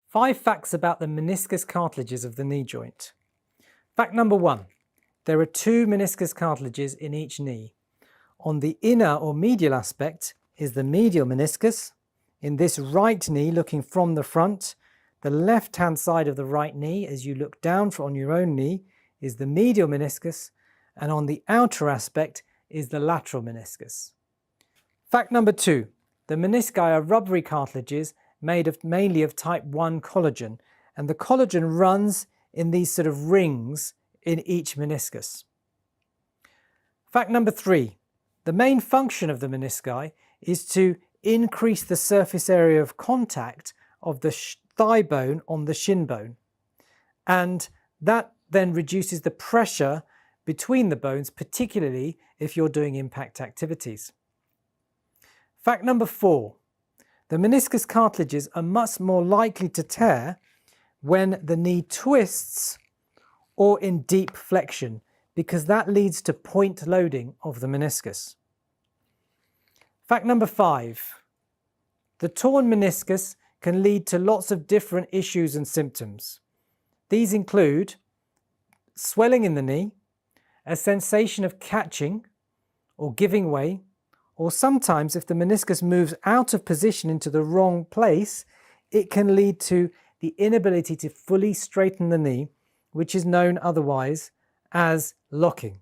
5 facts about the meniscus cartilages of the knee joint. Fact number 1. There are 2 meniscus cartilages in each knee. On the inner or medial aspect is the medial meniscus. In this right knee, looking from the front, the left-hand side of the right knee, as you look down on your own knee, is the medial meniscus, and on the outer aspect is the lateral meniscus. Fact number 2. The menisci are rubbery cartilages made mainly of type 1 collagen, and the collagen runs in these sort of rings in each meniscus. Fact number 3. The main function of the menisci is to increase the surface area of contact of the thigh bone on the shin bone, and that then reduces the pressure between the bones, particularly if you're doing impact activities. Fact number 4. The meniscus cartilages are much more likely to tear when the knee twists or in deep flexion, because that leads to point loading of the meniscus. Fact number 5. The torn meniscus can lead to lots of different issues and symptoms. These include swelling in the knee, a sensation of catching or giving way, or sometimes if the meniscus moves out of position into the wrong place, it can lead to the inability to fully straighten the knee, which is known otherwise as locking.